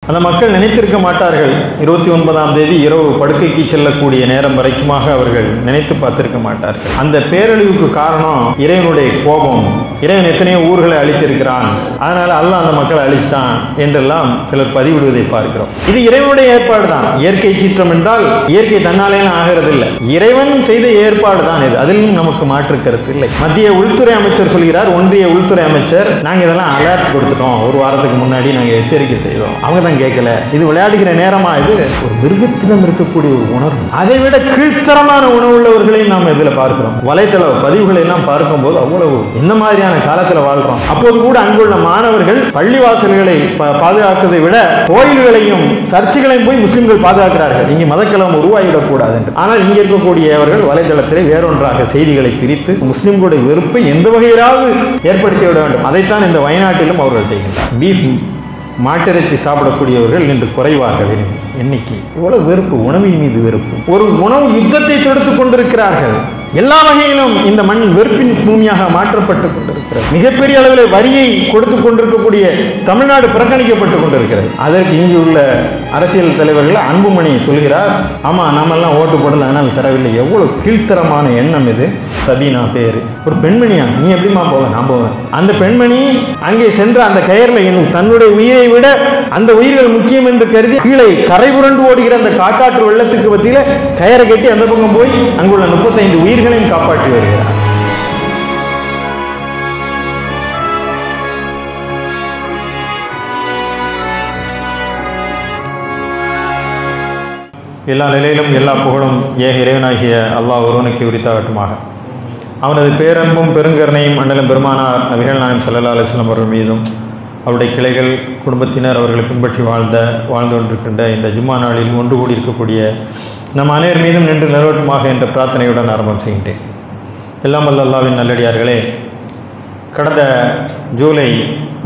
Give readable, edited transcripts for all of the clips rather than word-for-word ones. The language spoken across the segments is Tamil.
அந்த மக்கள் நினைத்திருக்க மாட்டார்கள். 29ஆம் தேதி இரவு படுக்கைக்கு செல்லக்கூடிய நேரம் வரைக்குமாக அவர்கள் நினைத்து பார்த்திருக்க மாட்டார்கள். அந்த பேரழிவுக்கு காரணம் இறைவனுடைய கோபம். இறைவன் எத்தனையோ ஊர்களை அழித்திருக்கிறான், அதனால அல்லாஹ் அந்த மக்களை அழிச்சிட்டான் என்றெல்லாம் சிலர் பதிவிடுவதை பார்க்கிறோம். இது இறைவனுடைய ஏற்பாடு தான். இயற்கை சீற்றம் என்றால் இயற்கை தன்னாலே ஆகிறது இல்லை, இறைவன் செய்த ஏற்பாடு தான் இது. அதிலும் நமக்கு மாற்று கருத்து இல்லை. மத்திய உள்துறை அமைச்சர் சொல்கிறார், ஒன்றிய உள்துறை அமைச்சர், நாங்கள் இதெல்லாம் அலர்ட் கொடுத்துட்டோம், ஒரு வாரத்துக்கு முன்னாடி நாங்கள் எச்சரிக்கை செய்தோம், அவங்க தான் கேட்கல. இது விளையாடுகிற நேரமா? இது ஒரு மிருகத்திடம் இருக்கக்கூடிய ஒரு உணர்வு. அதை விட கீழ்த்தரமான உணவு உள்ளவர்களையும் நாம் இதில் பார்க்கிறோம். வலைத்தள பதிவுகளை எல்லாம் பார்க்கும்போது அவ்வளவு என்ன மாதிரியான காலத்தில் வாழ்றோம். அப்போது கூட அங்குள்ள மாணவர்கள் பள்ளிவாசல்களை பாதுகாக்கிறதை விட கோயில்களையும் சர்ச்சுகளையும் போய் முஸ்லிம்கள் பாதுகாக்கிறார்கள், இங்கே மதக்கலம் உருவாகிவிடக்கூடாது என்று. ஆனால் இங்கே இருக்கக்கூடியவர்கள் வலைதளத்திலே வேறொன்றாக செய்திகளை திரித்து முஸ்லிம்களுடைய வெறுப்பை எந்த வகையிலாவது ஏற்படுத்திவிட வேண்டும். அதைத்தான் இந்த வயநாட்டிலும் அவர்கள் செய்கின்றனர். பீஃப் மாட்டிறைச்சி சாப்பிடக்கூடியவர்கள் இன்று குறைவார்கள். எண்ணிக்கை எவ்வளவு வெறுப்பு, உணவின் மீது வெறுப்பு. ஒரு உணவு யுத்தத்தை தொடுத்துக் கொண்டிருக்கிறார்கள். எல்லா வகையிலும் இந்த மண் வெறுப்பின் பூமியாக மாற்றப்பட்டுக் கொண்டிருக்கிறது. மிகப்பெரிய அளவில் வரியை கொடுத்துக் கொண்டிருக்கக்கூடிய தமிழ்நாடு புறக்கணிக்கப்பட்டுக் கொண்டிருக்கிறது. அதற்கு இங்கு உள்ள அரசியல் தலைவர்கள் அன்புமணி சொல்கிறார், ஆமா நாமெல்லாம் ஓட்டு போடல, அதனால் தரவில்லை. எவ்வளவு கீழ்த்தரமான எண்ணம் இது. சபீனா பேரு ஒரு பெண்மணியா, நீ எப்படிமா போவ? நான் போவேன். அந்த பெண்மணி அங்கே சென்ற அந்த கயர்ல தன்னுடைய உயிரை விட அந்த உயிர்கள் முக்கியம் என்று கருதி கீழே கரை புரண்டு ஓடுகிற அந்த காட்டாற்று வெள்ளத்துக்கு பத்தியில கயரை கட்டி அந்த பக்கம் போய் அங்குள்ள 35 உயிர்களையும் காப்பாற்றி வருகிறார். எல்லா நிலையிலும் எல்லா புகழும் ஏக இறைவனாகிய அல்லாஹ் ஒருவனுக்கு உரித்தாகட்டுமாக. அவனது பேரன்பும் பெருங்கருணையும் அண்ணலும் பெருமானார் நபிகள் நாயகம் ஸல்லல்லாஹு அலைஹி வஸல்லம் அவர்கள் மீதும் அவருடைய கிளைகள் குடும்பத்தினர் அவர்களை பின்பற்றி வாழ்ந்து கொண்டிருக்கின்ற இந்த ஜும்மா நாளில் ஒன்று கூடி இருக்கக்கூடிய நம் அனைவர் மீதும் நின்று நிலவட்டுமாக என்ற பிரார்த்தனையுடன் ஆரம்பம் செய்கின்றேன். எல்லாம் வல்ல அல்லாஹ்வின் நல்லடியார்களே, கடந்த ஜூலை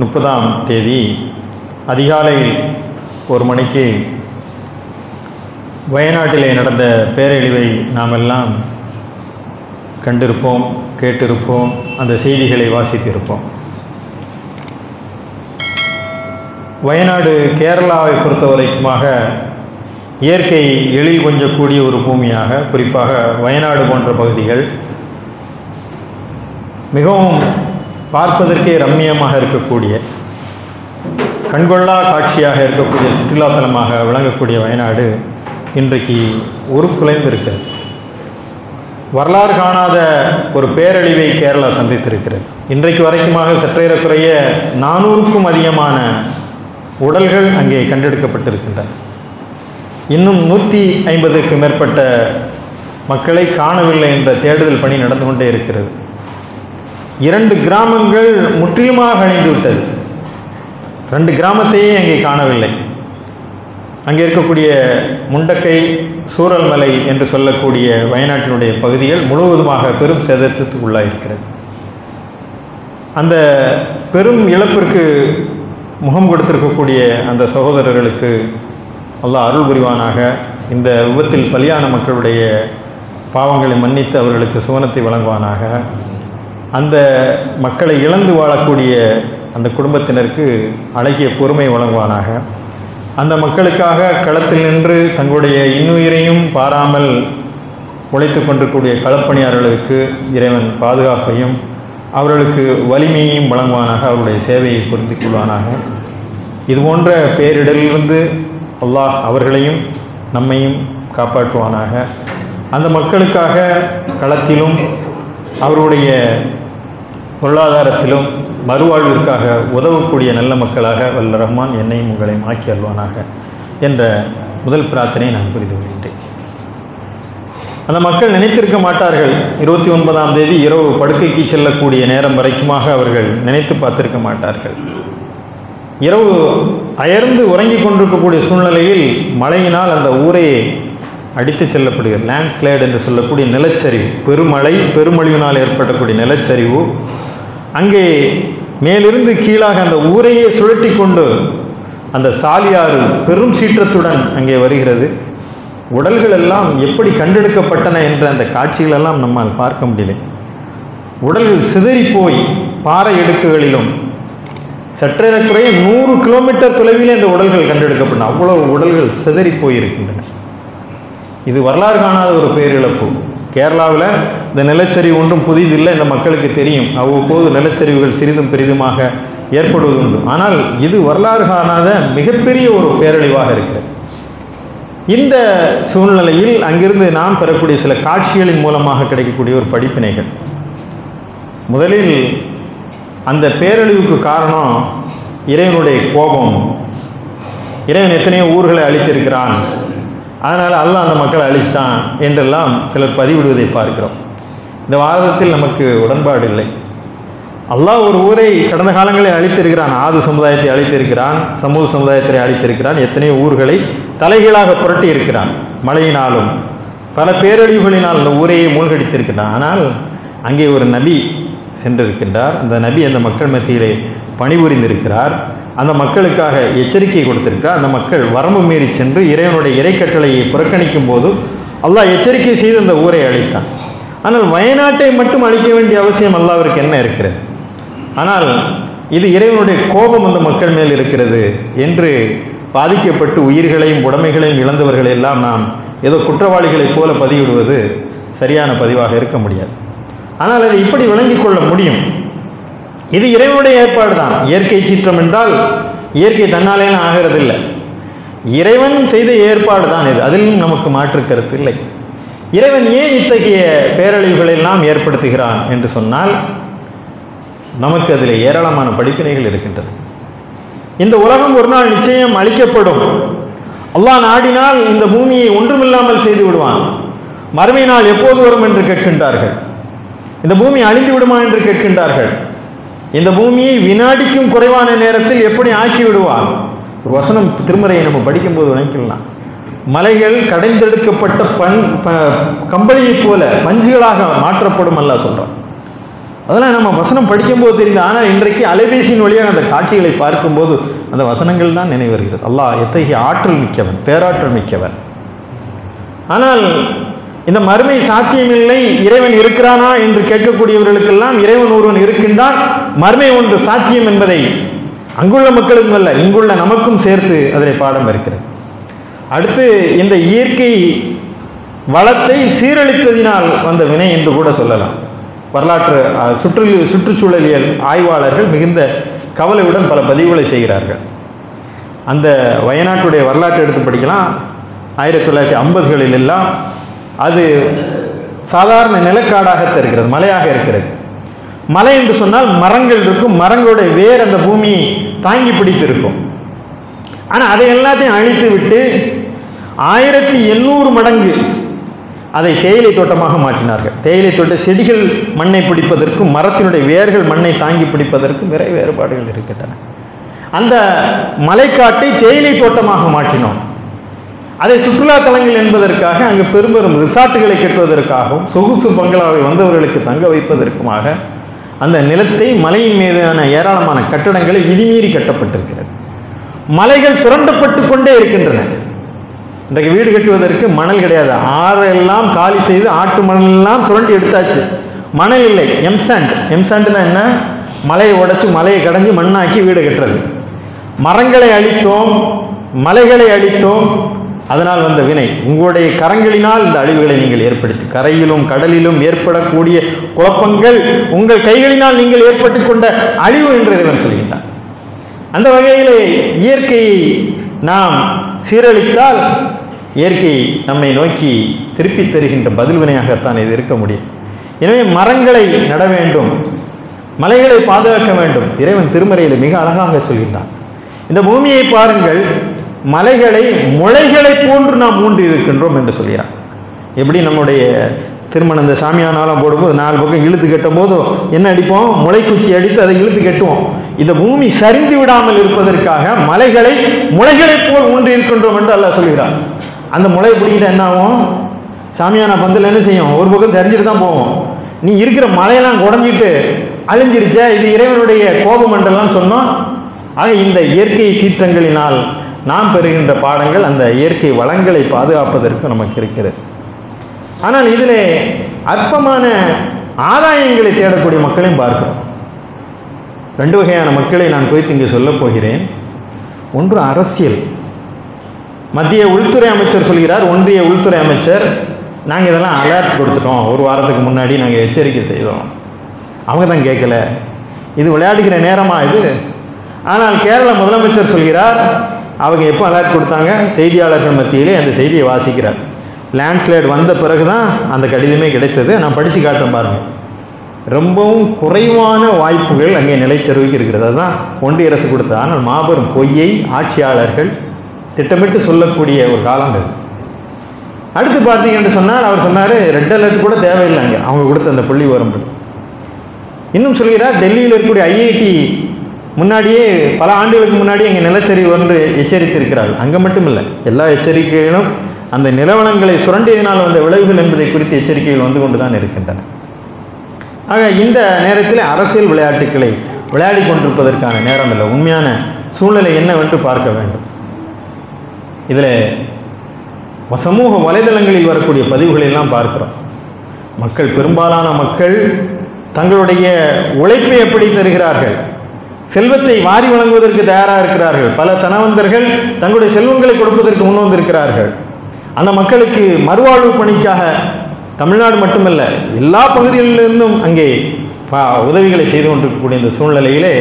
30ஆம் தேதி அதிகாலை 1 மணிக்கு வயநாட்டிலே நடந்த பேரழிவை நாம் எல்லாம் கண்டிருப்போம், கேட்டிருப்போம், அந்த செய்திகளை வாசித்திருப்போம். வயநாடு கேரளாவை பொறுத்த வரைக்குமாக இயற்கை எழில் கொஞ்சக்கூடிய ஒரு பூமியாக, குறிப்பாக வயநாடு போன்ற பகுதிகள் மிகவும் பார்ப்பதற்கே ரம்மியமாக இருக்கக்கூடிய, கண்கொள்ளா காட்சியாக இருக்கக்கூடிய சுற்றுலாத்தலமாக விளங்கக்கூடிய வயநாடு இன்றைக்கு உருக்குலைந்து இருக்கிறது. வரலாறு காணாத ஒரு பேரழிவை கேரளா சந்தித்திருக்கிறது. இன்றைக்கு வரைக்குமாக சற்றேறக்குறைய 400க்கும் அதிகமான உடல்கள் அங்கே கண்டெடுக்கப்பட்டிருக்கின்றன. இன்னும் 150க்கு மேற்பட்ட மக்களை காணவில்லை என்ற தேடுதல் பணி நடந்து கொண்டே இருக்கிறது. 2 கிராமங்கள் முற்றிலுமாக அழிந்து விட்டது. 2 கிராமத்தையே அங்கே காணவில்லை. அங்கே இருக்கக்கூடிய முண்டக்கை, சூரல்மலை என்று சொல்லக்கூடிய வயநாட்டினுடைய பகுதிகள் முழுவதுமாக பெரும் சேதத்திற்கு உள்ளாயிருக்கிறது. அந்த பெரும் இழப்பிற்கு முகம் கொடுத்திருக்கக்கூடிய அந்த சகோதரர்களுக்கு அல்லாஹ் அருள் புரிவானாக. இந்த விபத்தில் பலியான மக்களுடைய பாவங்களை மன்னித்து அவர்களுக்கு சுவனத்தை வழங்குவானாக. அந்த மக்களை இழந்து வாழக்கூடிய அந்த குடும்பத்தினருக்கு அழகிய பொறுமை வழங்குவானாக. அந்த மக்களுக்காக களத்தில் நின்று தங்களுடைய இன்னுயிரையும் பாராமல் உழைத்து கொண்டிருக்கக்கூடிய களப்பணியாளர்களுக்கு இறைவன் பாதுகாப்பையும் அவர்களுக்கு வலிமையையும் வழங்குவானாக. அவருடைய சேவையை பொருந்திக் கொள்வானாக. இதுபோன்ற பேரிடரிலிருந்து அல்லாஹ் அவர்களையும் நம்மையும் காப்பாற்றுவானாக. அந்த மக்களுக்காக களத்திலும் அவருடைய பொருளாதாரத்திலும் மறுவாழ்விற்காக உதவக்கூடிய நல்ல மக்களாக வல்ல ரஹ்மான் என்னையும் உங்களையும் ஆக்கி அல்வானாக என்ற முதல் பிரார்த்தனையை நான் புரிந்து கொள்கின்றேன். அந்த மக்கள் நினைத்திருக்க மாட்டார்கள். 29ஆம் தேதி இரவு படுக்கைக்கு செல்லக்கூடிய நேரம் வரைக்குமாக அவர்கள் நினைத்து பார்த்திருக்க மாட்டார்கள். இரவு அயர்ந்து உறங்கிக் கொண்டிருக்கக்கூடிய சூழ்நிலையில் மழையினால் அந்த ஊரே அடித்து செல்லப்படுகிறது. லேண்ட்ஸ்லைடு என்று சொல்லக்கூடிய நிலச்சரிவு, பெருமழை, பெருமழிவினால் ஏற்படக்கூடிய நிலச்சரிவு அங்கே மேலிருந்து கீழாக அந்த ஊரையே சுழட்டி கொண்டு அந்த சாலியாறு பெரும் சீற்றத்துடன் அங்கே வருகிறது. உடல்கள் எல்லாம் எப்படி கண்டெடுக்கப்பட்டன என்ற அந்த காட்சிகளெல்லாம் நம்மால் பார்க்க முடியலை. உடல்கள் சிதறி போய் பாறை இடுக்குகளிலும் சற்றேறக்குறைய 100 கிலோமீட்டர் தொலைவிலே இந்த உடல்கள் கண்டெடுக்கப்படும். அவ்வளவு உடல்கள் சிதறி போயிருக்கின்றன. இது வரலாறு காணாத ஒரு பேரிழப்பு. கேரளாவில் இந்த நிலச்சரிவு ஒன்றும் புதிதில்லை, இந்த மக்களுக்கு தெரியும். அவ்வப்போது நிலச்சரிவுகள் சிறிதும் பெரிதுமாக ஏற்படுவதுண்டு. ஆனால் இது வரலாறு காணாத மிகப்பெரிய ஒரு பேரழிவாக இருக்கிறது. இந்த சூழ்நிலையில் அங்கிருந்து நாம் பெறக்கூடிய சில காட்சிகளின் மூலமாக கிடைக்கக்கூடிய ஒரு படிப்பினைகள். முதலில் அந்த பேரழிவுக்கு காரணம் இறைவனுடைய கோபம். இறைவன் எத்தனையோ ஊர்களை அழித்திருக்கிறான், அதனால் அல்லாஹ் அந்த மக்களை அழிச்சிட்டான் என்றெல்லாம் சிலர் பதிவிடுவதை பார்க்கிறோம். இந்த வாதத்தில் நமக்கு உடன்பாடு இல்லை. அல்லாஹ் ஒரு ஊரை கடந்த காலங்களில் அழித்திருக்கிறான். ஆது சமுதாயத்தை அழித்திருக்கிறான், சமூக சமுதாயத்தை அழித்திருக்கிறான், எத்தனையோ ஊர்களை தலைகீழாக புரட்டி இருக்கிறான். மழையினாலும் பல பேரழிவுகளினால் அந்த ஊரையே மூழ்கடித்திருக்கிறான். ஆனால் அங்கே ஒரு நபி சென்றிருக்கின்றார். அந்த நபி அந்த மக்கள் மத்தியிலே பணிபுரிந்திருக்கிறார். அந்த மக்களுக்காக எச்சரிக்கை கொடுத்திருக்கிறார். அந்த மக்கள் வரம்பு மீறி சென்று இறைவனுடைய இறைக்கட்டளையை புறக்கணிக்கும் போது அல்லாஹ் எச்சரிக்கை செய்து அந்த ஊரை அழித்தான். ஆனால் வயநாட்டை மட்டும் அழிக்க வேண்டிய அவசியம் அல்லாஹ்விற்கு என்ன இருக்கிறது? ஆனால் இது இறைவனுடைய கோபம் அந்த மக்கள் மேல் இருக்கிறது என்று பாதிக்கப்பட்டு உயிர்களையும் உடைமைகளையும் இழந்தவர்களை எல்லாம் நாம் ஏதோ குற்றவாளிகளைப் போல பதிவிடுவது சரியான பதிவாக இருக்க முடியாது. ஆனால் அதை இப்படி விளங்கிக் கொள்ள முடியும். இது இறைவனுடைய ஏற்பாடு தான். இயற்கை சீற்றம் என்றால் இயற்கை தன்னாலேயும் ஆகிறதில்லை, இறைவன் செய்த ஏற்பாடு தான் இது. அதிலும் நமக்கு மாற்று கருத்து இல்லை. இறைவன் ஏன் இத்தகைய பேரழிவுகளை எல்லாம் ஏற்படுத்துகிறான் என்று சொன்னால் நமக்கு அதில் ஏராளமான படிப்பினைகள் இருக்கின்றன. இந்த உலகம் ஒரு நாள் நிச்சயம் அழிக்கப்படும். அல்லாஹ் நாடினால் இந்த பூமியை ஒன்றுமில்லாமல் செய்து விடுவான். மறுமை நாள் எப்போது வரும் என்று கேட்கின்றார்கள். இந்த பூமி அழிந்து விடுமா என்று கேட்கின்றார்கள். இந்த பூமியை வினாடிக்கும் குறைவான நேரத்தில் எப்படி ஆக்கி விடுவான்? ஒரு வசனம் திருமறையை நம்ம படிக்கும்போது நினைக்கலாம். மலைகள் கடைந்தெடுக்கப்பட்ட கம்பளியைப் போல பஞ்சுகளாக மாற்றப்படும் அல்லாஹ் சொல்கிறான். அதெல்லாம் நம்ம வசனம் படிக்கும்போது தெரியுது. ஆனால் இன்றைக்கு அலைபேசியின் வழியாக அந்த காட்சிகளை பார்க்கும்போது அந்த வசனங்கள் தான் நினைவு வருகிறது. அல்லாஹ் எத்தகைய ஆற்றல் மிக்கவன், பேராற்றல் மிக்கவன். ஆனால் இந்த மறுமை சாத்தியமில்லை, இறைவன் இருக்கிறானா என்று கேட்கக்கூடியவர்களுக்கெல்லாம் இறைவன் ஒருவன் இருக்கின்றான், மறுமை ஒன்று சாத்தியம் என்பதை அங்குள்ள மக்களுக்கும் அல்ல இங்குள்ள நமக்கும் சேர்த்து அதில் பாடம் இருக்கிறது. அடுத்து இந்த இயற்கை வளத்தை சீரழித்ததினால் வந்த வினை என்று கூட சொல்லலாம். வரலாற்று சுற்றுச்சூழலியல் ஆய்வாளர்கள் மிகுந்த கவலையுடன் பல பதிவுகளை செய்கிறார்கள். அந்த வயநாட்டுடைய வரலாற்றை எடுத்து படிக்கலாம். 1950களில் எல்லாம் அது சாதாரண நிலக்காடாக இருக்கிறது, மலையாக இருக்கிறது. மலை என்று சொன்னால் மரங்கள் இருக்கும், மரங்களுடைய வேர் அந்த பூமியை தாங்கி பிடித்திருக்கும். ஆனால் அதை எல்லாத்தையும் அழித்து விட்டு 1800 மடங்கு அதை தேயிலை தோட்டமாக மாற்றினார்கள். தேயிலை தோட்ட செடிகள் மண்ணை பிடிப்பதற்கும் மரத்தினுடைய வேர்கள் மண்ணை தாங்கி பிடிப்பதற்கும் நிறைய வேறுபாடுகள் இருக்கின்றன. அந்த மலைக்காட்டை தேயிலை தோட்டமாக மாற்றினோம். அதை சுற்றுலா தலங்கள் என்பதற்காக அங்கு பெரும் பெரும் ரிசார்ட்டுகளை கட்டுவதற்காகவும் சொகுசு பங்களாவை வந்தவர்களுக்கு தங்க வைப்பதற்குமாக அந்த நிலத்தை மலையின் மீதான ஏராளமான கட்டடங்களை விதிமீறி கட்டப்பட்டிருக்கிறது. மலைகள் சுரண்டப்பட்டு கொண்டே இருக்கின்றன. இன்றைக்கு வீடு கட்டுவதற்கு மணல் கிடையாது. ஆறெல்லாம் காலி செய்து ஆட்டு மணல் எல்லாம் சுரண்டி எடுத்தாச்சு. மணல் இல்லை, எம்சாண்ட். எம்சாண்ட்னா என்ன? மலையை உடைச்சு மலையை கடைஞ்சி மண்ணாக்கி வீடு கட்டுறது. மரங்களை அழித்தோம், மலைகளை அழித்தோம், அதனால் வந்த வினை. உங்களுடைய கரங்களினால் இந்த அழிவுகளை நீங்கள் ஏற்படுத்தி, கரையிலும் கடலிலும் ஏற்படக்கூடிய குழப்பங்கள் உங்கள் கைகளினால் நீங்கள் ஏற்பட்டு கொண்ட அழிவு என்று இறைவன் சொல்கின்றான். அந்த வகையிலே இயற்கையை நாம் சீரழித்தால் இயற்கை நம்மை நோக்கி திருப்பி தருகின்ற பதில் வினையாகத்தான் இது இருக்க முடியும். எனவே மரங்களை நட வேண்டும், மலைகளை பாதுகாக்க வேண்டும். இறைவன் திருமறையில் மிக அழகாக சொல்கின்றான். இந்த பூமியை பாருங்கள், மலைகளை முளைகளை போன்று நாம் ஊன்றி இருக்கின்றோம் என்று சொல்கிறான். எப்படி நம்முடைய திருமணம் இந்த சாமியானாலும் போடும்போது 4 பக்கம் இழுத்து கட்டும் போது என்ன அடிப்போம்? முளைக்குச்சி அடித்து அதை இழுத்து கட்டுவோம். இந்த பூமி சரிந்து விடாமல் இருப்பதற்காக மலைகளை முளைகளை போல் ஊன்றி இருக்கின்றோம் என்று அல்லாஹ் சொல்கிறான். அந்த முளை பிடிக்கிட்ட என்ன ஆகும்? சாமியானா பந்தில் என்ன செய்யும்? ஒரு பக்கம் சரிஞ்சிட்டு தான் போவோம். நீ இருக்கிற மலையெல்லாம் குடஞ்சிட்டு அழிஞ்சிருச்சே, இது இறைவனுடைய கோபம் என்றெல்லாம் சொன்னோம். ஆக இந்த இயற்கை சீற்றங்களினால் நாம் பெறுகின்ற பாடங்கள் அந்த இயற்கை வளங்களை பாதுகாப்பதற்கு நமக்கு இருக்கிறது. ஆனால் இதில் அற்பமான ஆதாயங்களை தேடக்கூடிய மக்களையும் பார்க்கிறோம். 2 வகையான மக்களை நான் குறித்து இங்கே சொல்லப் போகிறேன். ஒன்று அரசியல். மத்திய உள்துறை அமைச்சர் சொல்கிறார், ஒன்றிய உள்துறை அமைச்சர், நாங்கள் இதெல்லாம் அலர்ட் கொடுத்துட்டோம், 1 வாரத்துக்கு முன்னாடி நாங்கள் எச்சரிக்கை செய்தோம். அவங்க தான் கேட்கல. இது விளையாடுகிற நேரமா இது? ஆனால் கேரள முதலமைச்சர் சொல்கிறார், அவங்க எப்போ அலர்ட் கொடுத்தாங்க? செய்தியாளர்கள் மத்தியிலே அந்த செய்தியை வாசிக்கிறார். லேண்ட்ஸ்லைடு வந்த பிறகு தான் அந்த கடிதமே கிடைத்தது. நான் படித்து காட்டுறேன் பாருங்கள். ரொம்பவும் குறைவான வாய்ப்புகள் அங்கே நிலைச்சரிவுக்கு இருக்கிறது. அதுதான் ஒன்றிய அரசு கொடுத்தது. ஆனால் மாபெரும் பொய்யை ஆட்சியாளர்கள் திட்டமிட்டு சொல்லக்கூடிய ஒரு காலம் அது. அடுத்து பார்த்தீங்கன்னு சொன்னால் அவர் சொன்னார், ரெட் அலர்ட் கூட தேவையில்லைங்க அவங்க கொடுத்த அந்த புள்ளி வரும்படி. இன்னும் சொல்கிறார், டெல்லியில் இருக்கக்கூடிய ஐஐடி முன்னாடியே பல ஆண்டுகளுக்கு முன்னாடி எங்கள் நிலச்சரிவு ஒன்று எச்சரித்திருக்கிறார்கள். அங்கே மட்டும் இல்லை, எல்லா எச்சரிக்கைகளும் அந்த நிலவளங்களை சுரண்டியதினால் வந்த விளைவுகள் என்பதை குறித்து எச்சரிக்கைகள் வந்து கொண்டு தான் இருக்கின்றன. ஆக இந்த நேரத்தில் அரசியல் விளையாட்டுக்களை விளையாடி கொண்டிருப்பதற்கான நேரம் இல்லை. உண்மையான சூழ்நிலை என்னவென்று பார்க்க வேண்டும். இதில் சமூக வலைதளங்களில் வரக்கூடிய பதிவுகளை எல்லாம் பார்க்கிறோம். மக்கள், பெரும்பாலான மக்கள் தங்களுடைய உழைப்பை எப்படி தருகிறார்கள், செல்வத்தை வாரி வழங்குவதற்கு தயாராக இருக்கிறார்கள். பல தனவந்தர்கள் தங்களுடைய செல்வங்களை கொடுப்பதற்கு முன் வந்திருக்கிறார்கள். அந்த மக்களுக்கு மறுவாழ்வு பணிக்காக தமிழ்நாடு மட்டுமல்ல எல்லா பகுதிகளிலிருந்தும் அங்கே உதவிகளை செய்து கொண்டிருக்கக்கூடிய இந்த சூழ்நிலையிலே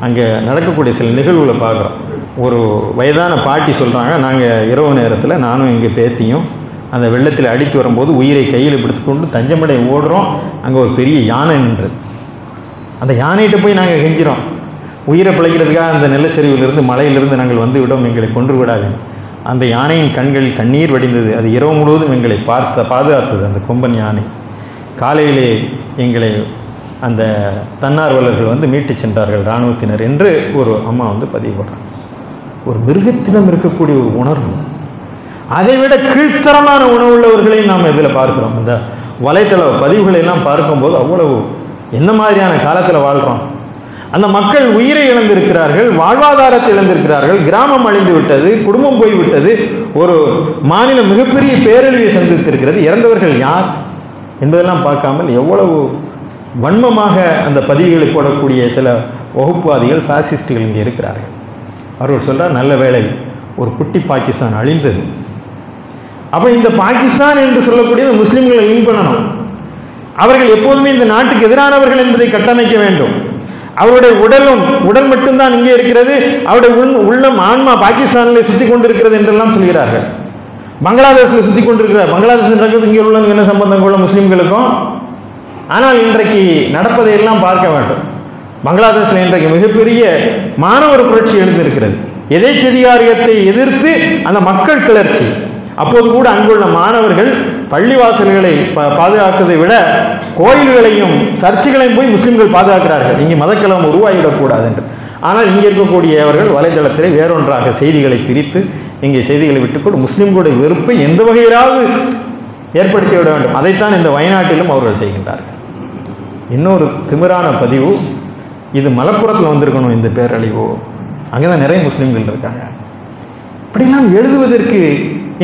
அங்கே நடக்கக்கூடிய சில நிகழ்வுகளை பார்க்குறோம். ஒரு வயதான பாட்டி சொல்கிறாங்க, நாங்கள் இரவு நேரத்தில் நானும் எங்கள் பேத்தியும் அந்த வெள்ளத்தில் அடித்து வரும்போது உயிரை கையில் பிடித்துக்கொண்டு தஞ்சமடை ஓடுறோம். அங்கே ஒரு பெரிய யானை நின்றது. அந்த யானைகிட்ட போய் நாங்கள் கெஞ்சிறோம், உயிரை பிழைக்கிறதுக்காக அந்த நிலச்சரிவிலிருந்து மலையிலிருந்து நாங்கள் வந்து விடோம், எங்களை கொன்று விடாது. அந்த யானையின் கண்களில் கண்ணீர் வடிந்தது. அது இரவு முழுவதும் எங்களை பாதுகாத்தது. அந்த கொம்பன் யானை காலையிலே எங்களை அந்த தன்னார்வலர்கள் வந்து மீட்டு சென்றார்கள், இராணுவத்தினர் என்று ஒரு அம்மா வந்து பதிவு போடுறாங்க. ஒரு மிருகத்திடம் இருக்கக்கூடிய ஒரு உணர்வு, அதைவிட கீழ்த்தரமான உணவுள்ளவர்களையும் நாம் இதில் பார்க்கிறோம். இந்த வலைத்தள பதிவுகளை எல்லாம் பார்க்கும்போது அவ்வளவு என்ன மாதிரியான காலத்தில் வாழ்கிறோம். அந்த மக்கள் உயிரை இழந்திருக்கிறார்கள், வாழ்வாதாரத்தை இழந்திருக்கிறார்கள், கிராமம் அழிந்து விட்டது, குடும்பம் போய்விட்டது, ஒரு மாநிலம் மிகப்பெரிய பேரழிவை சந்தித்திருக்கிறது. இறந்தவர்கள் யார் என்பதெல்லாம் பார்க்காமல் எவ்வளவு வன்மமாக அந்த பதிவுகளை போடக்கூடிய சில வகுப்புவாதிகள், பாசிஸ்டுகள் இங்கே இருக்கிறார்கள். அவர்கள் சொல்கிறார், நல்ல வேளை ஒரு குட்டி பாகிஸ்தான் அழிந்தது. அப்போ இந்த பாகிஸ்தான் என்று சொல்லக்கூடியது முஸ்லீம்களை லிங்க் பண்ணணும். அவர்கள் எப்போதுமே இந்த நாட்டுக்கு எதிரானவர்கள் என்பதை கட்டமைக்க வேண்டும். அவருடைய உடல் மட்டும்தான் இங்கே இருக்கிறது, அவருடைய உள்ளம் ஆன்மா பாகிஸ்தானில் சுற்றி கொண்டிருக்கிறது என்றெல்லாம் சொல்கிறார்கள். பங்களாதேஷில் சுற்றி கொண்டிருக்கிறார். பங்களாதேஷ் இங்கே உள்ள என்ன சம்பந்தம் கொள்ள முஸ்லீம்களுக்கும்? ஆனால் இன்றைக்கு நடப்பதையெல்லாம் பார்க்க வேண்டும். பங்களாதேஷில் இன்றைக்கு மிகப்பெரிய மாணவர் புரட்சி எழுந்திருக்கிறது. எதேச்சதிகாரியத்தை எதிர்த்து அந்த மக்கள் கிளர்ச்சி. அப்போது கூட அங்குள்ள மாணவர்கள் பள்ளிவாசல்களை பாதுகாக்கிறதை விட கோயில்களையும் சர்ச்சுகளையும் போய் முஸ்லீம்கள் பாதுகாக்கிறார்கள், இங்கே மதக்கலம் உருவாகிவிடக்கூடாது என்று. ஆனால் இங்கே இருக்கக்கூடியவர்கள் வலைதளத்திலே வேறொன்றாக செய்திகளை திரித்து இங்கே செய்திகளை விட்டுக்கொண்டு முஸ்லீம்களுடைய வெறுப்பை எந்த வகையிலாவது ஏற்படுத்தி விட வேண்டும். அதைத்தான் இந்த வயநாட்டிலும் அவர்கள் செய்கின்றார்கள். இன்னொரு திமிரான பதிவு, இது மலப்புரத்தில் வந்திருக்கணும் இந்த பேரழிவு, அங்கே தான் நிறைய முஸ்லீம்கள் இருக்காங்க. இப்படிலாம் எழுதுவதற்கு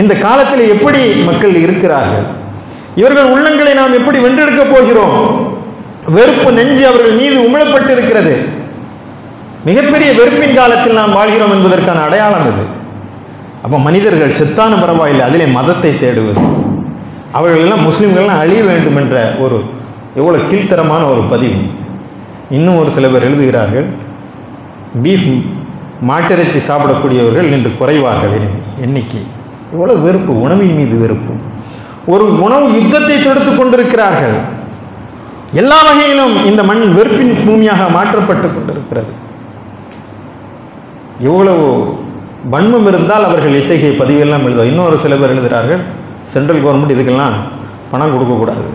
இந்த காலத்தில் எப்படி மக்கள் இருக்கிறார்கள்? இவர்கள் உள்ளங்களை நாம் எப்படி வென்றெடுக்கப் போகிறோம்? வெறுப்பு நெஞ்சு அவர்கள் மீது உமிழப்பட்டு இருக்கிறது. மிகப்பெரிய வெறுப்பின் காலத்தில் நாம் வாழ்கிறோம் என்பதற்கான அடையாளம் இது. அப்போ மனிதர்கள் செத்தான பரவாயில்லை, அதிலே மதத்தை தேடுவது, அவர்கள் எல்லாம் முஸ்லீம்கள்லாம் அழிய வேண்டும் என்ற ஒரு எவ்வளோ கீழ்த்தரமான ஒரு பதிவு. இன்னும் ஒரு சில பேர் எழுதுகிறார்கள், பீஃப் மாட்டிறைச்சி சாப்பிடக்கூடியவர்கள் இன்று குறைவார்கள் எண்ணிக்கை. எவ்வளோ வெறுப்பு, உணவின் மீது வெறுப்பு. ஒரு உணவு யுத்தத்தை தொடுத்து கொண்டிருக்கிறார்கள். எல்லா வகையிலும் இந்த மண் வெறுப்பின் பூமியாக மாற்றப்பட்டு கொண்டிருக்கிறது. எவ்வளவு வன்மம் இருந்தால் அவர்கள் இத்தகைய பதிவெல்லாம் எழுதுவார். இன்னொரு சில பேர் எழுதுகிறார்கள், சென்ட்ரல் கவர்மெண்ட் இதுக்கெல்லாம் பணம் கொடுக்கக்கூடாது,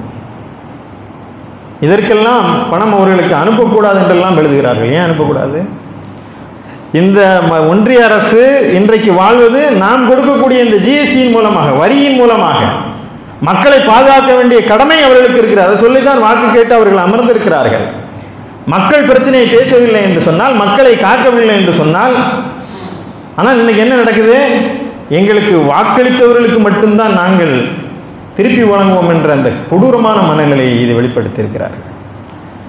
இதற்கெல்லாம் பணம் அவர்களுக்கு அனுப்பக்கூடாது என்றெல்லாம் எழுதுகிறார்கள். ஏன் அனுப்பக்கூடாது? இந்த ஒன்றிய அரசு இன்றைக்கு வாழ்வது நாம் கொடுக்கக்கூடிய இந்த ஜிஎஸ்டியின் மூலமாக, வரியின் மூலமாக. மக்களை பாதுகாக்க வேண்டிய கடமை அவர்களுக்கு இருக்கிறது. அதை சொல்லித்தான் வாக்கு கேட்டு அவர்கள் அமர்ந்திருக்கிறார்கள். மக்கள் பிரச்சனையை பேசவில்லை என்று சொன்னால், மக்களை காக்கவில்லை என்று சொன்னால், ஆனால் இன்னைக்கு என்ன நடக்குது? எங்களுக்கு வாக்களித்தவர்களுக்கு மட்டும்தான் நாங்கள் திருப்பி வழங்குவோம் என்ற அந்த கொடூரமான மனநிலையை இது வெளிப்படுத்தியிருக்கிறார்கள்.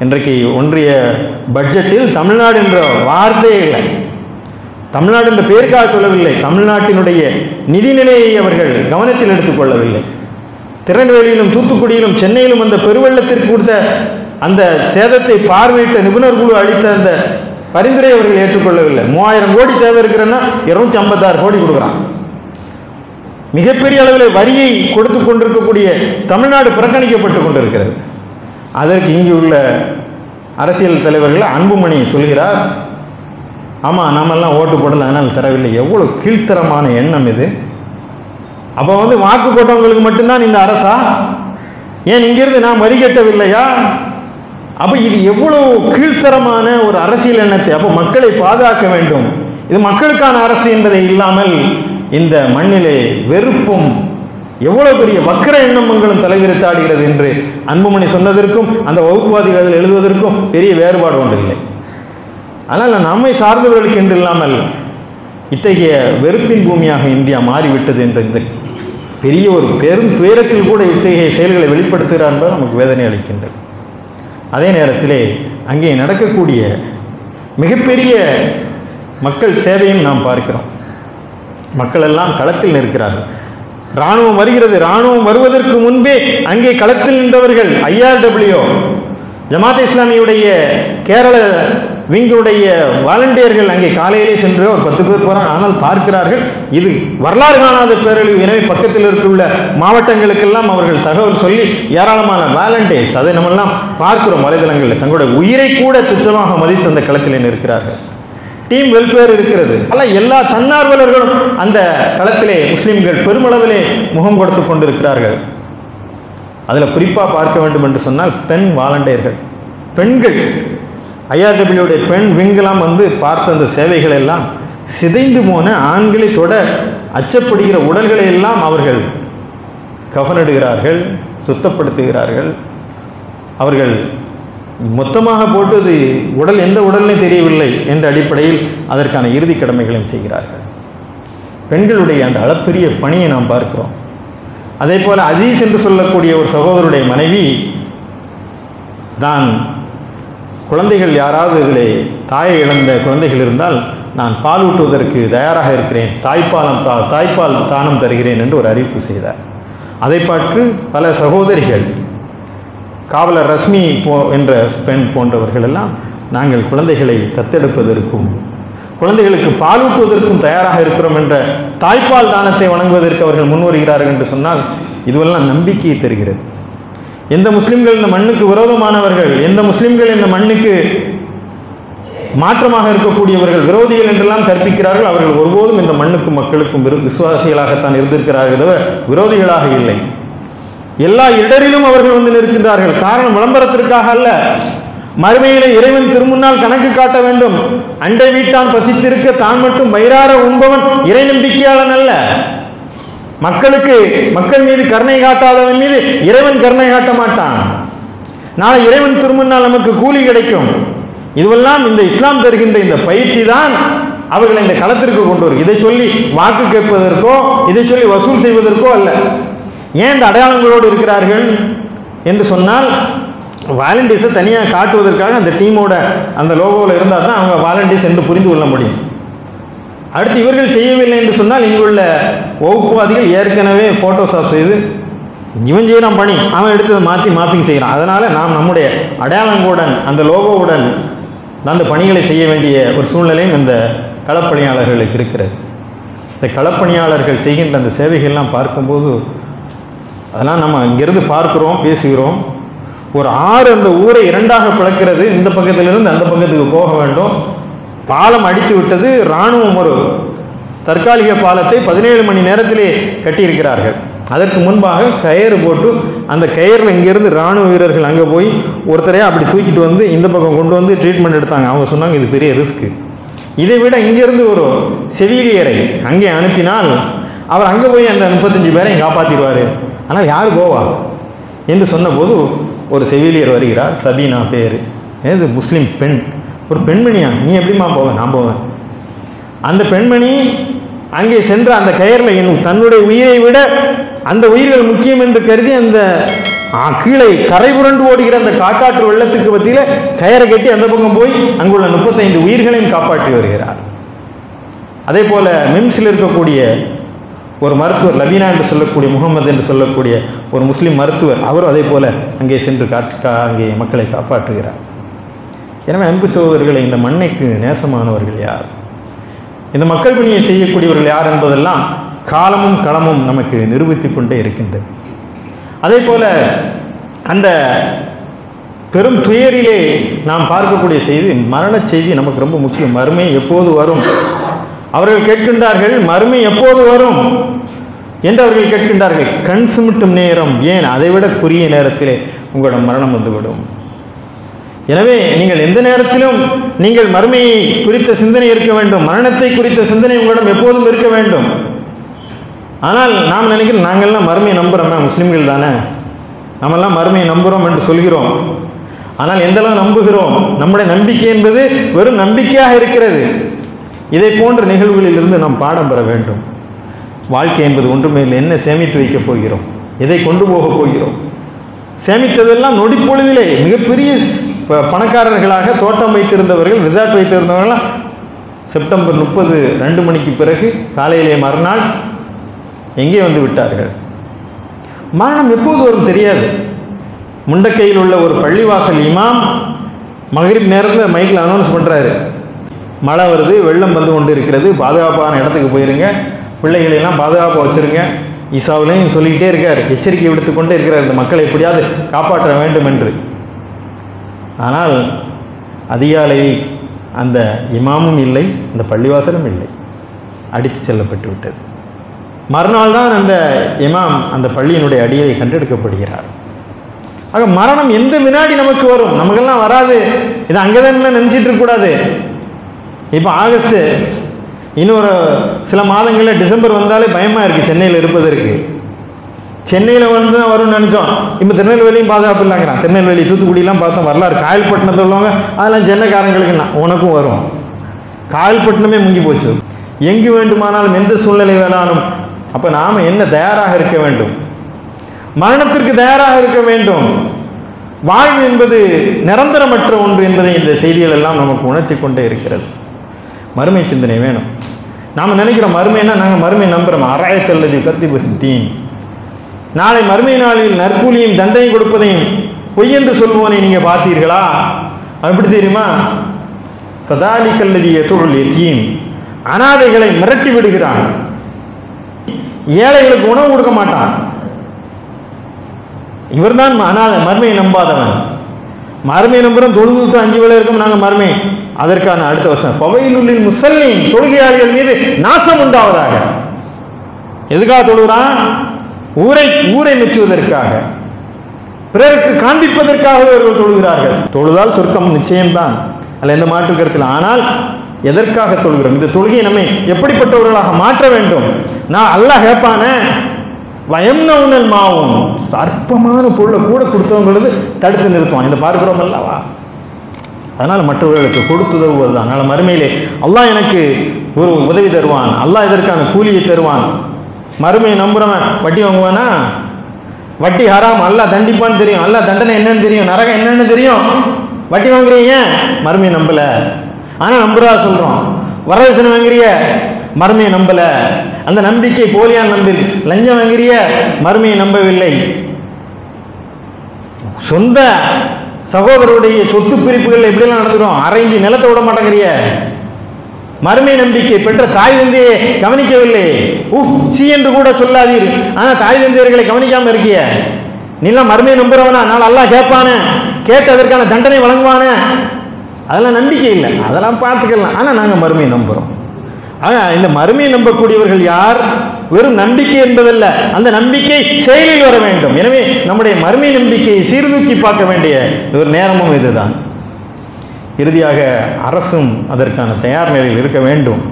இன்றைக்கு ஒன்றிய பட்ஜெட்டில் தமிழ்நாடு என்ற வார்த்தையே இல்லை. தமிழ்நாடு என்ற பெயருக்காக சொல்லவில்லை, தமிழ்நாட்டினுடைய நிதிநிலையை அவர்கள் கவனத்தில் எடுத்துக்கொள்ளவில்லை. திருநெல்வேலியிலும் தூத்துக்குடியிலும் சென்னையிலும் அந்த பெருவெள்ளத்திற்கு கொடுத்த அந்த சேதத்தை பார்வையிட்ட நிபுணர் குழு அளித்த அந்த பரிந்துரை அவர்கள் ஏற்றுக்கொள்ளவில்லை. 3000 கோடி தேவை இருக்கிறன்னா 256 கோடி கொடுக்குறான். மிகப்பெரிய அளவில் வரியை கொடுத்து கொண்டிருக்கக்கூடிய தமிழ்நாடு புறக்கணிக்கப்பட்டு கொண்டிருக்கிறது. அதற்கு இங்கு உள்ள அரசியல் தலைவர்கள் அன்புமணி சொல்கிறார், ஆமாம் நாமெல்லாம் ஓட்டு போடல அதனால் தரவில்லை. எவ்வளோ கீழ்த்தரமான எண்ணம் இது! அப்போ வாக்கு போட்டவங்களுக்கு மட்டும்தான் இந்த அரசா? ஏன் இங்கிருந்து நாம் வரி கட்டவில்லையா? அப்போ இது எவ்வளோ கீழ்த்தரமான ஒரு அரசியல் எண்ணத்தை! அப்போ மக்களை பாதுகாக்க வேண்டும், இது மக்களுக்கான அரசு என்பதை இல்லாமல் இந்த மண்ணிலே வெறுப்பும் எவ்வளோ பெரிய வக்கர எண்ணங்களும் தலைவிரித்தாடுகிறது என்று அன்புமணி சொன்னதற்கும் அந்த வகுப்புவாதிகள் எழுதுவதற்கும் பெரிய வேறுபாடு ஒன்றில்லை. அதனால் நம்மை சார்ந்தவர்களுக்கு என்று இல்லாமல் இத்தகைய வெறுப்பின் பூமியாக இந்தியா மாறிவிட்டது என்ற இந்த பெரிய ஒரு பெரும் துயரத்தில் கூட இத்தகைய செயல்களை வெளிப்படுத்துகிறார் என்பது நமக்கு வேதனை அளிக்கின்றது. அதே நேரத்திலே அங்கே நடக்கக்கூடிய மிகப்பெரிய மக்கள் சேவையும் நாம் பார்க்கிறோம். மக்கள் எல்லாம் களத்தில் நிற்கிறார்கள். இராணுவம் வருகிறது, இராணுவம் வருவதற்கு முன்பே அங்கே களத்தில் நின்றவர்கள் IRW ஜமாத் இஸ்லாமியுடைய கேரள விங்குடைய வாலண்டியர்கள் அங்கே காலையிலே சென்று ஒரு 10 பேர் போகிறாங்க. ஆனால் பார்க்கிறார்கள் இது வரலாறு காணாத பேரழிவு. எனவே பக்கத்தில் இருந்துள்ள மாவட்டங்களுக்கெல்லாம் அவர்கள் தகவல் சொல்லி ஏராளமான வாலண்டியர்ஸ், அதை நம்மெல்லாம் பார்க்கிறோம் வலைதளங்களில், தங்களுடைய உயிரை கூட துச்சமாக மதித்து அந்த களத்திலே நிற்கிறார்கள். டீம் வெல்ஃபேர் இருக்கிறது. ஆனால் எல்லா தன்னார்வலர்களும் அந்த களத்திலே முஸ்லிம்கள் பெருமளவிலே முகம் கொடுத்து கொண்டிருக்கிறார்கள். அதில் குறிப்பாக பார்க்க வேண்டும் என்று சொன்னால் பெண் வாலண்டியர்கள், பெண்கள் IRW பெண் விங்கெல்லாம் பார்த்த அந்த சேவைகள் எல்லாம் சிதைந்து போன ஆண்களை தொட அச்சப்படுகிற உடல்களை எல்லாம் அவர்கள் கஃனிடுகிறார்கள், சுத்தப்படுத்துகிறார்கள். அவர்கள் மொத்தமாக போட்டு அது உடல் எந்த உடல்னே தெரியவில்லை என்ற அடிப்படையில் அதற்கான இறுதி கடமைகளையும் செய்கிறார்கள். பெண்களுடைய அந்த அளப்பெரிய பணியை நாம் பார்க்கிறோம். அதே போல் அஜீஸ் என்று சொல்லக்கூடிய ஒரு சகோதரருடைய மனைவி தான் குழந்தைகள் யாராவது இதில் தாயை இழந்த குழந்தைகள் இருந்தால் நான் பால் ஊட்டுவதற்கு தயாராக இருக்கிறேன், தாய்ப்பால் தானம் தருகிறேன் என்று ஒரு அறிவிப்பு செய்தார். அதை பார்த்து பல சகோதரிகள், காவலர் ரஸ்மி என்ற பெண் போன்றவர்கள் எல்லாம் நாங்கள் குழந்தைகளை தத்தெடுப்பதற்கும் குழந்தைகளுக்கு பாலூட்டுவதற்கும் தயாராக இருக்கிறோம் என்ற தாய்ப்பால் தானத்தை வணங்குவதற்கு அவர்கள் முன்வருகிறார்கள் என்று சொன்னால் இதுவெல்லாம் நம்பிக்கையை தருகிறது. எந்த முஸ்லிம்கள் இந்த மண்ணுக்கு விரோதமானவர்கள், எந்த முஸ்லிம்கள் இந்த மண்ணுக்கு மாற்றமாக இருக்கக்கூடியவர்கள், விரோதிகள் என்றெல்லாம் கற்பிக்கிறார்கள், அவர்கள் ஒருபோதும் இந்த மண்ணுக்கும் மக்களுக்கும் விசுவாசிகளாகத்தான் இருந்திருக்கிறார்கள், விரோதிகளாக இல்லை. எல்லா இடரிலும் அவர்கள் நிற்கின்றார்கள். காரணம் விளம்பரத்திற்காக அல்ல, மறுமையிலே இறைவன் திருமுன்னால் கணக்கு காட்ட வேண்டும். அண்டை வீட்டான் பசித்திருக்க தான் மட்டும் வயிறார உண்பவன் இறை நம்பிக்கையாளன் அல்ல. மக்கள் மீது கருணை காட்டாதவன் மீது இறைவன் கருணை காட்ட மாட்டான். நாளை இறைவன் திருமுன்னால் நமக்கு கூலி கிடைக்கும். இதுவெல்லாம் இந்த இஸ்லாம் தருகின்ற இந்த பயிற்சி தான் அவர்களை இந்த களத்திற்கு கொண்டு வரும். இதை சொல்லி வாக்கு கேட்பதற்கோ இதை சொல்லி வசூல் செய்வதற்கோ அல்ல. ஏன் இந்த அடையாளங்களோடு இருக்கிறார்கள் என்று சொன்னால், வாலண்டியர்ஸை தனியாக காட்டுவதற்காக அந்த டீமோட அந்த லோகோவில் இருந்தால் தான் அவங்க வாலண்டியர்ஸ் என்று புரிந்து கொள்ள முடியும். அடுத்து இவர்கள் செய்யவில்லை என்று சொன்னால் இங்குள்ள வகுப்புவாதிகள் ஏற்கனவே ஃபோட்டோஷாப் செய்து இவன் செய்கிறான் பணி, அவன் எடுத்ததை மாற்றி மாப்பிங் செய்கிறான். அதனால் நாம் நம்முடைய அடையாளங்களுடன் அந்த லோகோவுடன் அந்த பணிகளை செய்ய வேண்டிய ஒரு சூழ்நிலையும் இந்த களப்பணியாளர்களுக்கு இருக்கிறது. இந்த களப்பணியாளர்கள் செய்கின்ற அந்த சேவைகள்லாம் பார்க்கும்போது அதெல்லாம் நம்ம இங்கேருந்து பார்க்குறோம், பேசுகிறோம். ஒரு ஆறு அந்த ஊரை இரண்டாக பிளக்கிறது. இந்த பக்கத்திலிருந்து அந்த பக்கத்துக்கு போக வேண்டும். பாலம் அடித்து விட்டது. இராணுவம் ஒரு தற்காலிக பாலத்தை 17 மணி நேரத்திலே கட்டியிருக்கிறார்கள். அதற்கு முன்பாக கயிறு போட்டு அந்த கயிறில் இங்கேருந்து இராணுவ வீரர்கள் அங்கே போய் ஒருத்தரையே அப்படி தூக்கிட்டு வந்து இந்த பக்கம் கொண்டு வந்து ட்ரீட்மெண்ட் எடுத்தாங்க. அவங்க சொன்னாங்க இது பெரிய ரிஸ்க்கு. இதை விட இங்கேருந்து ஒரு செவிலியரை அங்கே அனுப்பினால் அவர் அங்கே போய் அந்த 35 பேரையும் காப்பாற்றிடுவார். ஆனால் யார் போவா என்று சொன்னபோது ஒரு செவிலியர் வருகிறார். சபீனா பேர். ஏது முஸ்லீம் பெண், ஒரு பெண்மணியா, நீ எப்படிமா போவேன்? நான் போவேன். அந்த பெண்மணி அங்கே சென்ற அந்த கயரில் தன்னுடைய உயிரை விட அந்த உயிர்கள் முக்கியம் என்று கருதி அந்த கீழே கரை புரண்டு ஓடுகிற அந்த காட்டாற்று வெள்ளத்துக்கு மத்தியில் கயரை கட்டி அந்த பக்கம் போய் அங்குள்ள 35 உயிர்களையும் காப்பாற்றி வருகிறார். அதே போல மிம்ஸில் இருக்கக்கூடிய ஒரு மருத்துவர், லபீனா என்று சொல்லக்கூடிய, முகமது என்று சொல்லக்கூடிய ஒரு முஸ்லீம் மருத்துவர், அவரும் அதே போல அங்கே சென்று அங்கே மக்களை காப்பாற்றுகிறார். எனவே அன்பு சகோதரர்களை, இந்த மண்ணைக்கு நேசமானவர்கள் யார், இந்த மக்கள் பணியை செய்யக்கூடியவர்கள் யார் என்பதெல்லாம் காலமும் களமும் நமக்கு நிரூபித்து கொண்டே இருக்கின்றது. அதே போல அந்த பெரும் துயரிலே நாம் பார்க்கக்கூடிய செய்தி, மரண செய்தி நமக்கு ரொம்ப முக்கியம். மறுமை எப்போது வரும்? அவர்கள் கேட்கின்றார்கள், மறுமை எப்போது வரும் என்று அவர்கள் கேட்கின்றார்கள். கண் சிமிட்டும் நேரம், ஏன் அதைவிட குறுகிய நேரத்திலே உங்களிடம் மரணம் வந்துவிடும். எனவே நீங்கள் எந்த நேரத்திலும் நீங்கள் மறுமையை குறித்த சிந்தனை இருக்க வேண்டும், மரணத்தை குறித்த சிந்தனை உங்களிடம் எப்போதும் இருக்க வேண்டும். ஆனால் நாம் நினைக்கிறோம், நாங்கள்லாம் மறுமையை நம்புகிறோம், முஸ்லீம்கள் தானே, நம்மெல்லாம் மறுமையை நம்புகிறோம் என்று சொல்கிறோம். ஆனால் எந்தளவு நம்புகிறோம்? நம்முடைய நம்பிக்கை என்பது வெறும் நம்பிக்கையாக இருக்கிறது. இதை போன்ற நிகழ்வுகளிலிருந்து நாம் பாடம் பெற வேண்டும். வாழ்க்கை என்பது ஒன்றுமே இல்லை. என்ன சேமித்து வைக்கப் போகிறோம்? எதை கொண்டு போகப் போகிறோம்? சேமித்ததெல்லாம் நொடிப்பொழுதிலே மிகப்பெரிய பணக்காரர்களாக தோட்டம் வைத்திருந்தவர்கள், ரிசார்ட் வைத்திருந்தவர்கள்லாம் செப்டம்பர் 30 2 மணிக்கு பிறகு காலையிலே மறுநாள் எங்கே வந்து விட்டார்கள். மரணம் எப்போது வரும் தெரியாது. முண்டக்கையில் உள்ள ஒரு பள்ளிவாசல் இமாம் மகரிப் நேரத்தில் மைக்கில் அனௌன்ஸ் பண்ணுறாரு, மழை வருது, வெள்ளம் வந்து கொண்டு இருக்கிறது, பாதுகாப்பான இடத்துக்கு போயிருங்க, பிள்ளைகளெல்லாம் பாதுகாப்பாக வச்சுருங்க. ஈசாவிலையும் சொல்லிக்கிட்டே இருக்கார், எச்சரிக்கை விடுத்து கொண்டே இருக்கிறார், இந்த மக்களை எப்படியாவது காப்பாற்ற வேண்டும் என்று. ஆனால் அதிகாலை அந்த இமாமும் இல்லை, அந்த பள்ளிவாசலும் இல்லை, அடித்து செல்லப்பட்டு விட்டது. மறுநாள் தான் அந்த இமாம் அந்த பள்ளியினுடைய அடியை கண்டெடுக்கப்படுகிறார். ஆக மரணம் எந்த வினாடி நமக்கு வரும், நமக்கெல்லாம் வராது. இது அங்கே தான் நினச்சிட்டு இருக்கக்கூடாது. இப்போ ஆகஸ்ட்டு, இன்னொரு சில மாதங்களில் டிசம்பர் வந்தாலே பயமாக இருக்குது சென்னையில் இருப்பதற்கு. சென்னையில் வந்து தான் வரும்னு நினச்சோம், இப்போ திருநெல்வேலியும் பாதுகாப்பு இல்லைங்கிறான். திருநெல்வேலி தூத்துக்குடியெலாம் பார்த்தோம், வரலாறு. காயல்பட்டினத்தில் உள்ளவங்க அதெல்லாம் சென்னைக்காரங்களுக்குன்னா உனக்கும் வரும். காயல்பட்டினமே முங்கி போச்சு. எங்கு வேண்டுமானாலும் எந்த சூழ்நிலை வேணாலும். அப்போ நாம் என்ன தயாராக இருக்க வேண்டும்? மரணத்திற்கு தயாராக இருக்க வேண்டும். வாழ்வு என்பது நிரந்தரமற்ற ஒன்று என்பதை இந்த செய்திகள் எல்லாம் நமக்கு உணர்த்தி கொண்டே இருக்கிறது. மறுமை சிந்தனை வேணும். நாம் நினைக்கிறோம் மறுமைன்னா நாங்கள் மறுமை நம்புகிறோம். அராயத்தல்லது கத்திபுத்தீன், நாளை மறுமை நாளில் நற்கூலியும் தண்டனை கொடுப்பதையும் பொய் என்று சொல்வோனை நீங்கள் பார்த்தீர்களா? அப்படி தெரியுமா? ஃபதாலிக்கல்லதி யதுல் யதீம், அனாதைகளை மிரட்டி விடுகிறான், ஏழைகளுக்கு உணவு கொடுக்க மாட்டான். இவர் தான் அனாதை, மறுமையை நம்பாதவன். மறுமையை நம்புகிறோம், தொழுதுக்கு 5 வேளை இருக்கும் நாங்கள் மறுமை. அதற்கான அடுத்த வசனம், ஃபவைலுல் முஸல்லீன், தொழுகையாளிகள் மீது நாசம் உண்டாவதாக. எதுக்காக தொழுகிறான்? ஊரை மெச்சுவதற்காக, பிறருக்கு காண்பிப்பதற்காகவே அவர்கள் தொழுகிறார்கள். தொழுதால் சொர்க்கம் நிச்சயம்தான், அதில் எந்த மாற்று கருத்தில். ஆனால் எதற்காக தொழுகிறோம்? இந்த தொழுகையை நம்மை எப்படிப்பட்டவர்களாக மாற்ற வேண்டும்? நான் அல்லாஹ் கேட்பான வயம்னவுனல் மாவும், அற்பமான பொருளை கூட கொடுத்தவங்களுக்கு தடுத்து நிறுத்துவான். இதை பார்க்கிறோம் அல்லவா? அதனால் மற்றவர்களுக்கு கொடுத்துதவுவது தான். அதனால் மறுமையிலே அல்லாஹ் எனக்கு ஒரு உதவி தருவான், அல்லாஹ் இதற்கான கூலியை தருவான். மறுமையை நம்புகிறவன் வட்டி வாங்குவானா? வட்டி ஹராம், அல்லாஹ் தண்டிப்பான்னு தெரியும், அல்லாஹ் தண்டனை என்னன்னு தெரியும், நரகம் என்னன்னு தெரியும். வட்டி வாங்குறீங்க, மறுமையை நம்பலை. ஆனால் நம்புறா சொல்கிறோம். வரதட்சணை வாங்குறிய, மறுமையை நம்பலை. அந்த நம்பிக்கை போலியான நம்பில். லஞ்சம் வாங்குறிய, மறுமையை நம்பவில்லை. சொந்த சகோதரருடைய சொத்து பிரிப்புகள் எப்படிலாம் நடத்துகிறோம், அரைஞ்சி நிலத்தை விட மாட்டேங்கிறிய. மறுமை நம்பிக்கை பெற்ற தாய் தந்தையை கவனிக்கவில்லை. சி என்று கூட சொல்லாதீர், ஆனால் தாய் தந்தையர்களை கவனிக்காமல் இருக்கிய. நீலாம் மறுமையை நம்புறவனா? நாள் அல்லாஹ் கேட்பான, கேட்டு அதற்கான தண்டனை வழங்குவான. அதெல்லாம் நம்பிக்கை இல்லை, அதெல்லாம் பார்த்துக்கலாம். ஆனால் நாங்கள் மறுமையை நம்புகிறோம். ஆக இந்த மறுமையை நம்பக்கூடியவர்கள் யார்? வெறும் நம்பிக்கை என்பதல்ல, அந்த நம்பிக்கை செயலில் வர வேண்டும். எனவே நம்முடைய மறுமை நம்பிக்கையை சீர்தூக்கி பார்க்க வேண்டிய ஒரு நேரமும் இதுதான். இறுதியாக அரசும் அதற்கான தயார் நிலையில் இருக்க வேண்டும்.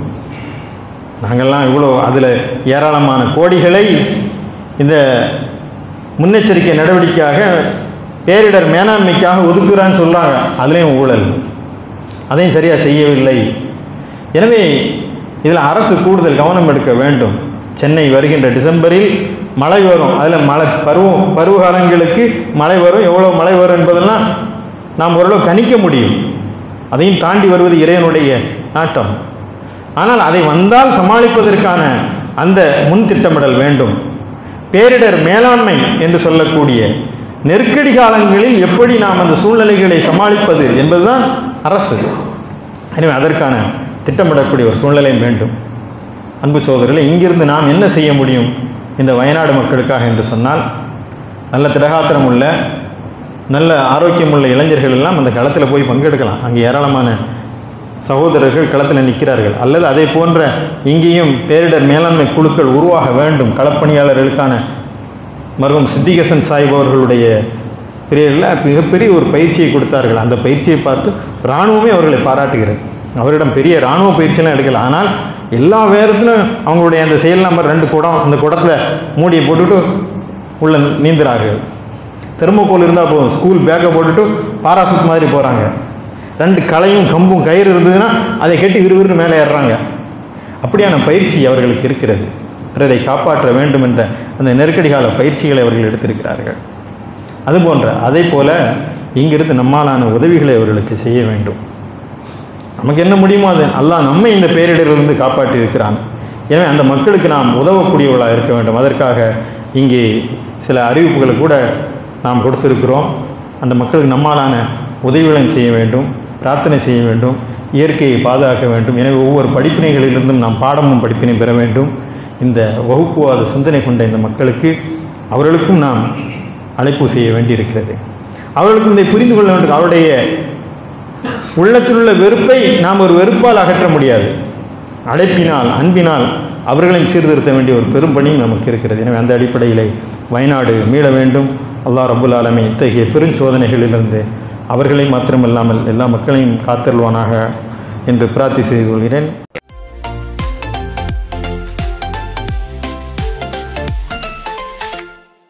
நாங்கள்லாம் இவ்வளோ அதில் ஏராளமான கோடிகளை இந்த முன்னெச்சரிக்கை நடவடிக்கையாக, பேரிடர் மேலாண்மைக்காக ஒதுக்குறான்னு சொல்கிறாங்க. அதுலேயும் ஊழல், அதையும் சரியாக செய்யவில்லை. எனவே இதில் அரசு கூடுதல் கவனம் எடுக்க வேண்டும். சென்னை வருகின்ற டிசம்பரில் மழை வரும். அதில் மழை பருவகாலங்களுக்கு மழை வரும். எவ்வளோ மழை வரும் என்பதெல்லாம் நாம் ஓரளவு கணிக்க முடியும். அதையும் தாண்டி வருவது இறைவனுடைய நாட்டம். ஆனால் அதை வந்தால் சமாளிப்பதற்கான அந்த முன் திட்டமிடல் வேண்டும். பேரிடர் மேலாண்மை என்று சொல்லக்கூடிய நெருக்கடி காலங்களில் எப்படி நாம் அந்த சூழ்நிலைகளை சமாளிப்பது என்பதுதான் அரசு. எனவே அதற்கான திட்டமிடக்கூடிய ஒரு சூழ்நிலையும் வேண்டும். அன்பு சகோதரர்களே, இங்கிருந்து நாம் என்ன செய்ய முடியும் இந்த வயநாடு மக்களுக்காக என்று சொன்னால், நல்ல திடகாத்திரம் உள்ள நல்ல ஆரோக்கியமுள்ள இளைஞர்கள் எல்லாம் அந்த களத்தில் போய் பங்கெடுக்கலாம். அங்கே ஏராளமான சகோதரர்கள் களத்தில் நிற்கிறார்கள். அல்லது அதே போன்ற இங்கேயும் பேரிடர் மேலாண்மை குழுக்கள் உருவாக வேண்டும். களப்பணியாளர்களுக்கான மருகும் சித்திகசன் சாஹிப் அவர்களுடைய பிரிவில் மிகப்பெரிய ஒரு பயிற்சியை கொடுத்தார்கள். அந்த பயிற்சியை பார்த்து இராணுவமே அவர்களை பாராட்டுகிறது. அவரிடம் பெரிய இராணுவ பயிற்சியெல்லாம் எடுக்கல. ஆனால் எல்லா வேரத்திலும் அவங்களுடைய அந்த செயல் நம்பர் 2 குடம், அந்த குடத்தில் மூடியை போட்டுவிட்டு உள்ள நீந்துறார்கள். தெர்மோகோல் இருந்தால் போதும், ஸ்கூல் பேக்கை போட்டுட்டு பாராசூட் மாதிரி போகிறாங்க. 2 களையும் கம்பும் கயிறு இருந்ததுன்னா அதை கட்டி விறுவிறுன்னு மேலே ஏறுறாங்க. அப்படியான பயிற்சி அவர்களுக்கு இருக்கிறது. பிறரை காப்பாற்ற வேண்டும் என்ற அந்த நெருக்கடி கால பயிற்சிகளை அவர்கள் எடுத்திருக்கிறார்கள். அதுபோன்ற அதே போல் இங்கிருந்து நம்மாலான உதவிகளை அவர்களுக்கு செய்ய வேண்டும். நமக்கு என்ன முடியுமோ அது அல்லாஹ் நம்மை இந்த பேரிடரிலிருந்து காப்பாற்றி இருக்கிறான். எனவே அந்த மக்களுக்கு நாம் உதவக்கூடியவர்களாக இருக்க வேண்டும். அதற்காக இங்கே சில அறிவிப்புகளை கூட நாம் கொடுத்திருக்கிறோம். அந்த மக்களுக்கு நம்மாலான உதவிகளையும் செய்ய வேண்டும், பிரார்த்தனை செய்ய வேண்டும், இயற்கையை பாதுகாக்க வேண்டும். எனவே ஒவ்வொரு படிப்பினைகளிலிருந்தும் நாம் பாடமும் படிப்பினை பெற வேண்டும். இந்த வகுப்புவாத சிந்தனை கொண்ட இந்த மக்களுக்கு அவர்களுக்கும் நாம் அழைப்பு செய்ய வேண்டியிருக்கிறது. அவர்களுக்கும் இதை புரிந்து கொள்ள வேண்டும். அவருடைய உள்ளத்தில் உள்ள வெறுப்பை நாம் ஒரு வெறுப்பால் அகற்ற முடியாது. அழைப்பினால், அன்பினால் அவர்களையும் சீர்திருத்த வேண்டிய ஒரு பெரும் பணியும் நமக்கு இருக்கிறது. எனவே அந்த அடிப்படையிலே வயநாடு மீள வேண்டும். அல்லாஹ் ரப்புல் ஆலமீன் இத்தகைய பெருஞ்சோதனைகளிலிருந்து அவர்களை மாத்திரமல்லாமல் எல்லா மக்களையும் காத்தருள்வானாக என்று பிரார்த்தி செய்து கொள்கிறேன்.